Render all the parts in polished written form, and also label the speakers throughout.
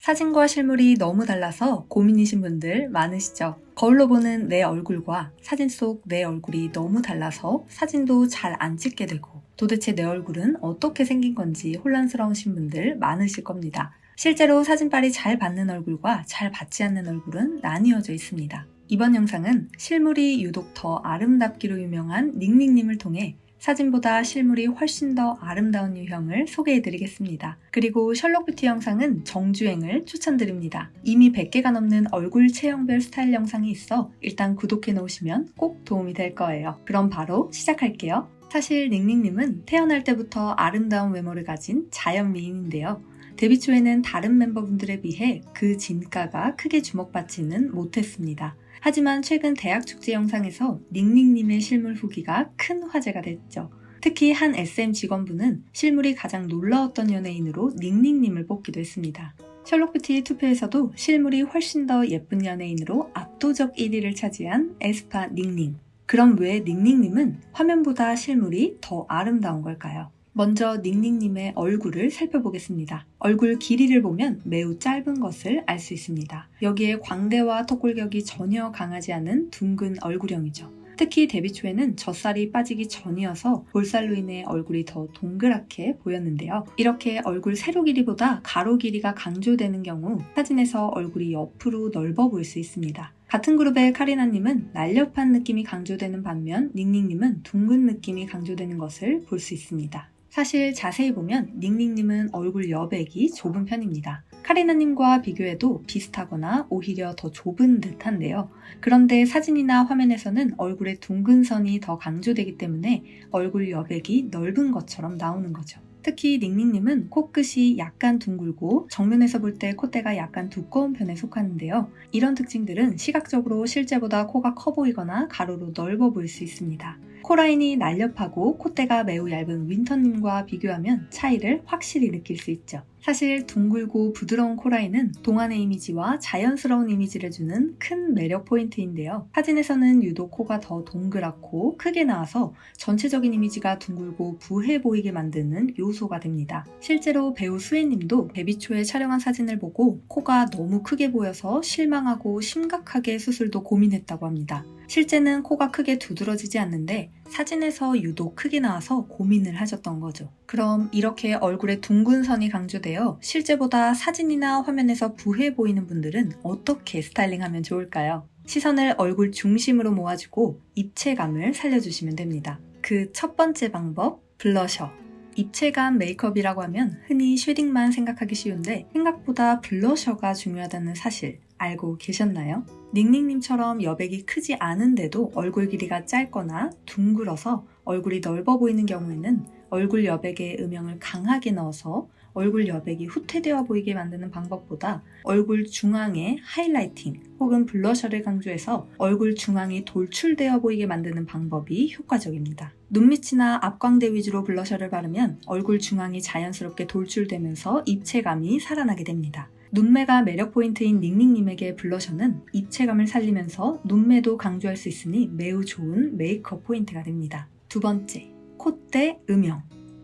Speaker 1: 사진과 실물이 너무 달라서 고민이신 분들 많으시죠? 거울로 보는 내 얼굴과 사진 속 내 얼굴이 너무 달라서 사진도 잘 안 찍게 되고 도대체 내 얼굴은 어떻게 생긴 건지 혼란스러우신 분들 많으실 겁니다. 실제로 사진빨이 잘 받는 얼굴과 잘 받지 않는 얼굴은 나뉘어져 있습니다. 이번 영상은 실물이 유독 더 아름답기로 유명한 닝닝님을 통해 사진보다 실물이 훨씬 더 아름다운 유형을 소개해드리겠습니다. 그리고 셜록뷰티 영상은 정주행을 추천드립니다. 이미 100개가 넘는 얼굴 체형별 스타일 영상이 있어 일단 구독해 놓으시면 꼭 도움이 될 거예요. 그럼 바로 시작할게요. 사실 닝닝님은 태어날 때부터 아름다운 외모를 가진 자연 미인인데요. 데뷔 초에는 다른 멤버분들에 비해 그 진가가 크게 주목받지는 못했습니다. 하지만 최근 대학 축제 영상에서 닝닝님의 실물 후기가 큰 화제가 됐죠. 특히 한 SM 직원분은 실물이 가장 놀라웠던 연예인으로 닝닝님을 뽑기도 했습니다. 셜록뷰티 투표에서도 실물이 훨씬 더 예쁜 연예인으로 압도적 1위를 차지한 에스파 닝닝. 그럼 왜 닝닝님은 화면보다 실물이 더 아름다운 걸까요? 먼저 닝닝님의 얼굴을 살펴보겠습니다. 얼굴 길이를 보면 매우 짧은 것을 알 수 있습니다. 여기에 광대와 턱골격이 전혀 강하지 않은 둥근 얼굴형이죠. 특히 데뷔 초에는 젖살이 빠지기 전이어서 볼살로 인해 얼굴이 더 동그랗게 보였는데요. 이렇게 얼굴 세로 길이보다 가로 길이가 강조되는 경우 사진에서 얼굴이 옆으로 넓어 보일 수 있습니다. 같은 그룹의 카리나님은 날렵한 느낌이 강조되는 반면 닝닝님은 둥근 느낌이 강조되는 것을 볼 수 있습니다. 사실 자세히 보면 닝닝님은 얼굴 여백이 좁은 편입니다. 카리나님과 비교해도 비슷하거나 오히려 더 좁은 듯한데요. 그런데 사진이나 화면에서는 얼굴의 둥근 선이 더 강조되기 때문에 얼굴 여백이 넓은 것처럼 나오는 거죠. 특히 닝닝님은 코끝이 약간 둥글고 정면에서 볼 때 콧대가 약간 두꺼운 편에 속하는데요. 이런 특징들은 시각적으로 실제보다 코가 커 보이거나 가로로 넓어 보일 수 있습니다. 코라인이 날렵하고 콧대가 매우 얇은 윈터님과 비교하면 차이를 확실히 느낄 수 있죠. 사실 둥글고 부드러운 코라인은 동안의 이미지와 자연스러운 이미지를 주는 큰 매력 포인트인데요. 사진에서는 유독 코가 더 동그랗고 크게 나와서 전체적인 이미지가 둥글고 부해 보이게 만드는 요소가 됩니다. 실제로 배우 수혜님도 데뷔 초에 촬영한 사진을 보고 코가 너무 크게 보여서 실망하고 심각하게 수술도 고민했다고 합니다. 실제는 코가 크게 두드러지지 않는데 사진에서 유독 크게 나와서 고민을 하셨던 거죠. 그럼 이렇게 얼굴에 둥근 선이 강조되어 실제보다 사진이나 화면에서 부해 보이는 분들은 어떻게 스타일링하면 좋을까요? 시선을 얼굴 중심으로 모아주고 입체감을 살려주시면 됩니다. 그 첫 번째 방법, 블러셔. 입체감 메이크업이라고 하면 흔히 쉐딩만 생각하기 쉬운데 생각보다 블러셔가 중요하다는 사실 알고 계셨나요? 닝닝님처럼 여백이 크지 않은데도 얼굴 길이가 짧거나 둥글어서 얼굴이 넓어 보이는 경우에는 얼굴 여백에 음영을 강하게 넣어서 얼굴 여백이 후퇴되어 보이게 만드는 방법보다 얼굴 중앙에 하이라이팅 혹은 블러셔를 강조해서 얼굴 중앙이 돌출되어 보이게 만드는 방법이 효과적입니다. 눈밑이나 앞광대 위주로 블러셔를 바르면 얼굴 중앙이 자연스럽게 돌출되면서 입체감이 살아나게 됩니다. 눈매가 매력 포인트인 닝닝님에게 블러셔는 입체감을 살리면서 눈매도 강조할 수 있으니 매우 좋은 메이크업 포인트가 됩니다. 두 번째, 콧대 음영.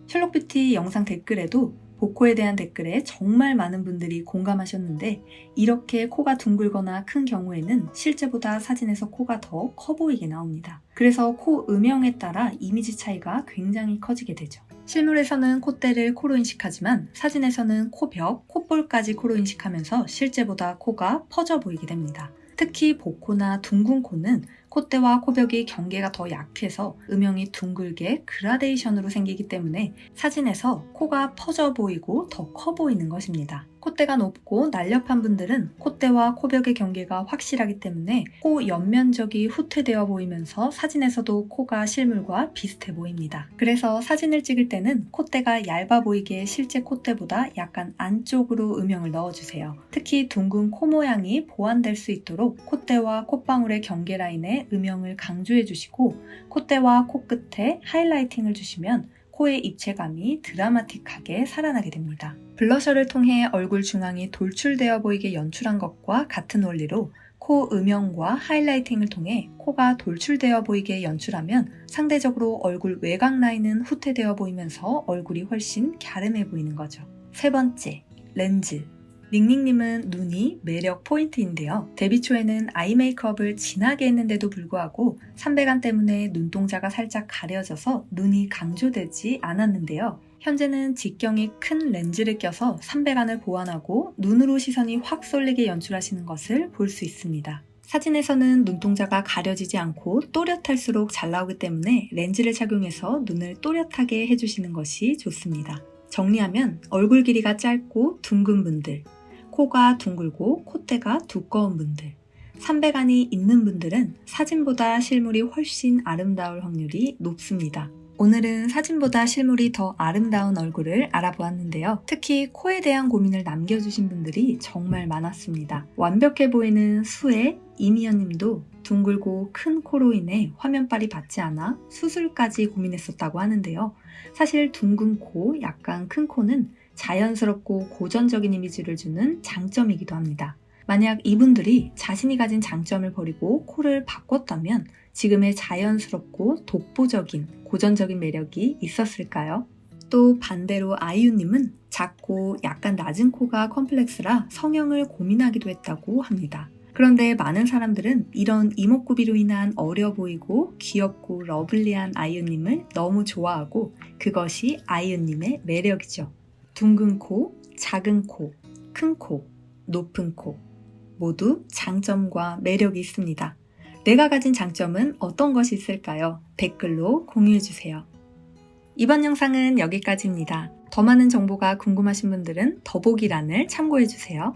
Speaker 1: 셜록뷰티 영상 댓글에도 복코에 대한 댓글에 정말 많은 분들이 공감하셨는데 이렇게 코가 둥글거나 큰 경우에는 실제보다 사진에서 코가 더 커 보이게 나옵니다. 그래서 코 음영에 따라 이미지 차이가 굉장히 커지게 되죠. 실물에서는 콧대를 코로 인식하지만 사진에서는 코벽, 콧볼까지 코로 인식하면서 실제보다 코가 퍼져 보이게 됩니다. 특히 복코나 둥근 코는 콧대와 코벽이 경계가 더 약해서 음영이 둥글게 그라데이션으로 생기기 때문에 사진에서 코가 퍼져 보이고 더 커 보이는 것입니다. 콧대가 높고 날렵한 분들은 콧대와 코벽의 경계가 확실하기 때문에 코 옆면적이 후퇴되어 보이면서 사진에서도 코가 실물과 비슷해 보입니다. 그래서 사진을 찍을 때는 콧대가 얇아 보이게 실제 콧대보다 약간 안쪽으로 음영을 넣어주세요. 특히 둥근 코 모양이 보완될 수 있도록 콧대와 콧방울의 경계 라인에 음영을 강조해 주시고 콧대와 코끝에 하이라이팅을 주시면 코의 입체감이 드라마틱하게 살아나게 됩니다. 블러셔를 통해 얼굴 중앙이 돌출되어 보이게 연출한 것과 같은 원리로 코 음영과 하이라이팅을 통해 코가 돌출되어 보이게 연출하면 상대적으로 얼굴 외곽 라인은 후퇴되어 보이면서 얼굴이 훨씬 갸름해 보이는 거죠. 세 번째, 렌즈. 닝닝님은 눈이 매력 포인트인데요. 데뷔 초에는 아이 메이크업을 진하게 했는데도 불구하고 삼배간 때문에 눈동자가 살짝 가려져서 눈이 강조되지 않았는데요. 현재는 직경이 큰 렌즈를 껴서 삼배간을 보완하고 눈으로 시선이 확 쏠리게 연출하시는 것을 볼 수 있습니다. 사진에서는 눈동자가 가려지지 않고 또렷할수록 잘 나오기 때문에 렌즈를 착용해서 눈을 또렷하게 해주시는 것이 좋습니다. 정리하면 얼굴 길이가 짧고 둥근 분들, 코가 둥글고 콧대가 두꺼운 분들, 삼배간이 있는 분들은 사진보다 실물이 훨씬 아름다울 확률이 높습니다. 오늘은 사진보다 실물이 더 아름다운 얼굴을 알아보았는데요. 특히 코에 대한 고민을 남겨주신 분들이 정말 많았습니다. 완벽해 보이는 수혜, 이미연 님도 둥글고 큰 코로 인해 화면빨이 받지 않아 수술까지 고민했었다고 하는데요. 사실 둥근 코, 약간 큰 코는 자연스럽고 고전적인 이미지를 주는 장점이기도 합니다. 만약 이분들이 자신이 가진 장점을 버리고 코를 바꿨다면 지금의 자연스럽고 독보적인 고전적인 매력이 있었을까요? 또 반대로 아이유님은 작고 약간 낮은 코가 컴플렉스라 성형을 고민하기도 했다고 합니다. 그런데 많은 사람들은 이런 이목구비로 인한 어려 보이고 귀엽고 러블리한 아이유님을 너무 좋아하고 그것이 아이유님의 매력이죠. 둥근 코, 작은 코, 큰 코, 높은 코 모두 장점과 매력이 있습니다. 내가 가진 장점은 어떤 것이 있을까요? 댓글로 공유해주세요. 이번 영상은 여기까지입니다. 더 많은 정보가 궁금하신 분들은 더보기란을 참고해주세요.